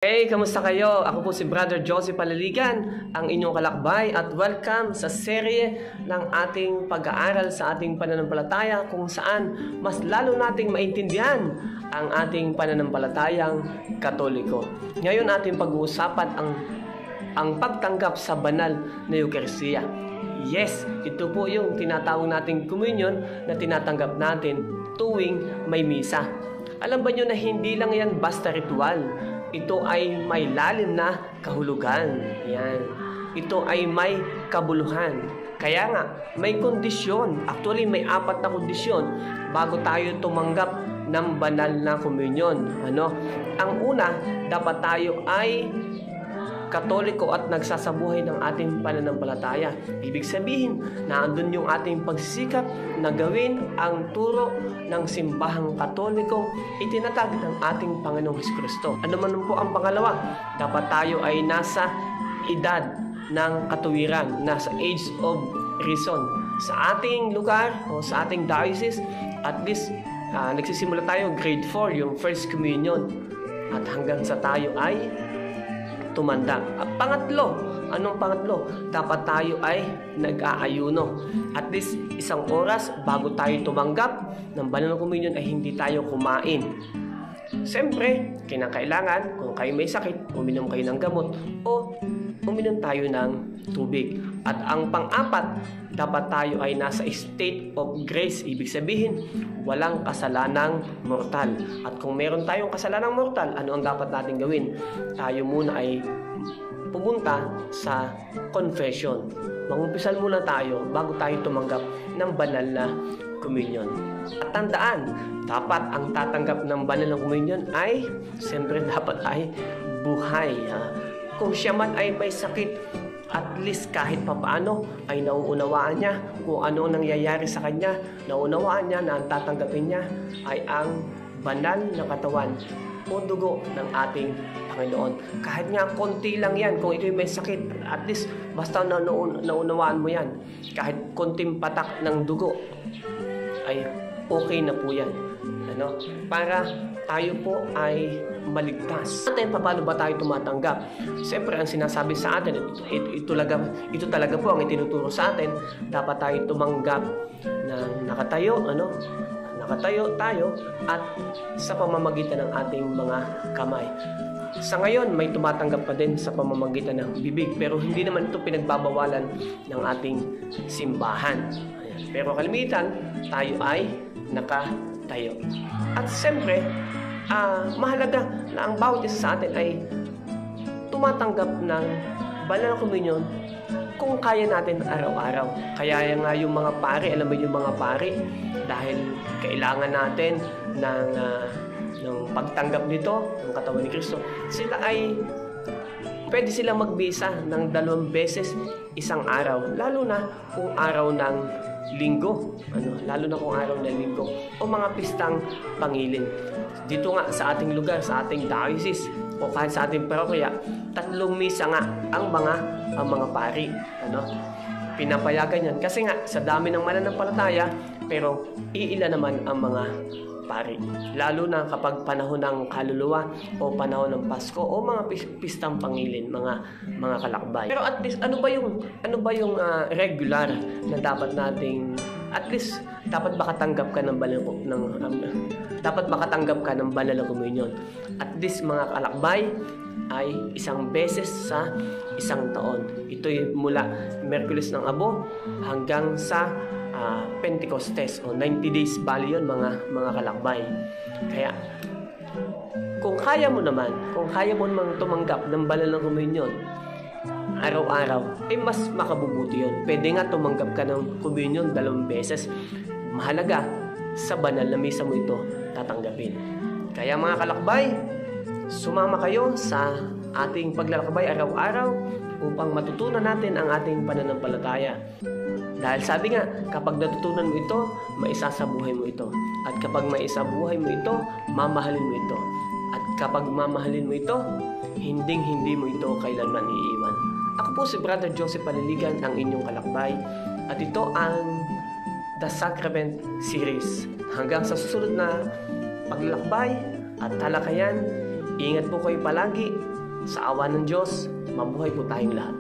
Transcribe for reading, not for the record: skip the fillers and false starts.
Hey, kamusta kayo? Ako po si Brother Josie Palaligan, ang inyong kalakbay at welcome sa serye ng ating pag-aaral sa ating pananampalataya kung saan mas lalo nating maintindihan ang ating pananampalatayang Katoliko. Ngayon ating pag-uusapan ang pagtanggap sa banal na Eucharistia. Yes, ito po yung tinatawag nating communion na tinatanggap natin tuwing may misa. Alam ba nyo na hindi lang yan basta ritual? Ito ay may lalim na kahulugan. Yan. Ito ay may kabuluhan. Kaya nga, may kondisyon. Actually, may 4 na kondisyon bago tayo tumanggap ng banal na komunyon. Ang una, dapat tayo ay Katoliko at nagsasabuhay ng ating pananampalataya. Ibig sabihin na andun yung ating pagsisikap na gawin ang turo ng simbahang Katoliko itinatag ng ating Panginoong Jesucristo. Ano man po ang pangalawa, dapat tayo ay nasa edad ng katuwiran, nasa age of reason. Sa ating lugar o sa ating diocese, at least nagsisimula tayo grade 4, yung First Communion. At hanggang sa tayo ay tumanda. At pangatlo, anong pangatlo? Dapat tayo ay nag-aayuno. At least 1 oras bago tayo tumanggap ng banal na komunyon ay hindi tayo kumain. Siyempre, kinakailangan kung kayo may sakit, uminom kayo ng gamot o uminom tayo ng tubig. At ang pang-4, dapat tayo ay nasa state of grace. Ibig sabihin, walang kasalanang mortal. At kung meron tayong kasalanang mortal, ano ang dapat natin gawin? Tayo muna ay pumunta sa confession. Mangumpisal muna tayo bago tayo tumanggap ng banal na communion. At tandaan, dapat ang tatanggap ng banal na communion ay, siyempre dapat ay buhay. Kung siya man ay may sakit, at least kahit papaano ay nauunawaan niya kung ano nangyayari sa kanya. Nauunawaan niya na ang tatanggapin niya ay ang banal na katawan o dugo ng ating Panginoon. Kahit nga konti lang yan, kung ito may sakit, at least basta naunawaan mo yan. Kahit konting patak ng dugo ay okay na po yan. Para tayo po ay maligtas. Paano ba tayo tumatanggap? Siyempre, ang sinasabi sa atin, ito talaga po ang itinuturo sa atin. Dapat tayo tumanggap ng nakatayo, nakatayo tayo at sa pamamagitan ng ating mga kamay. Sa ngayon, may tumatanggap pa din sa pamamagitan ng bibig, pero hindi naman ito pinagbabawalan ng ating simbahan. Pero kalimitan, tayo ay nakatayo. At siyempre, mahalaga na ang bawat isa sa atin ay tumatanggap ng banal na komunyon kung kaya natin araw-araw. Kaya nga yung mga pari, alam mo yung mga pari, dahil kailangan natin ng pagtanggap nito, ng katawan ni Kristo, sila ay pwede silang magbisa ng 2 beses isang araw, lalo na kung araw ng linggo, o mga pistang pangilin. Dito nga sa ating lugar, sa ating diocese o kahit sa ating parokya, 3 misa nga ang mga pari. Pinapayagan yan kasi nga sa dami ng mananampalataya, pero iila naman ang mga pari. Lalo na kapag panahon ng kaluluwa o panahon ng Pasko o mga pistang pangilin, mga kalakbay. Pero at least ano ba yung regular na dapat nating, at least dapat makatanggap ka ng banal na komunyon. At least mga kalakbay ay 1 beses sa 1 taon. Ito'y mula Miyerkules ng Abo hanggang sa Pentecostes o 90 days bali yun mga kalakbay. Kaya kung kaya mo naman tumanggap ng banal na komunyon araw-araw, ay mas makabubuti yun. Pwede nga tumanggap ka ng komunyon 2 beses. Mahalaga, sa banal na misa mo ito tatanggapin. Kaya mga kalakbay, sumama kayo sa ating paglalakbay araw-araw upang matutunan natin ang ating pananampalataya. Dahil sabi nga, kapag natutunan mo ito, maisasabuhay mo ito. At kapag maisabuhay mo ito, mamahalin mo ito. At kapag mamahalin mo ito, hindi mo ito kailanman iiwan. Ako po si Brother Josie Palaligan, ang inyong kalakbay. At ito ang The Sacrament Series. Hanggang sa susunod na paglalakbay at talakayan, ingat po kayo palagi Sa awa ng Diyos, mabuhay po tayong lahat.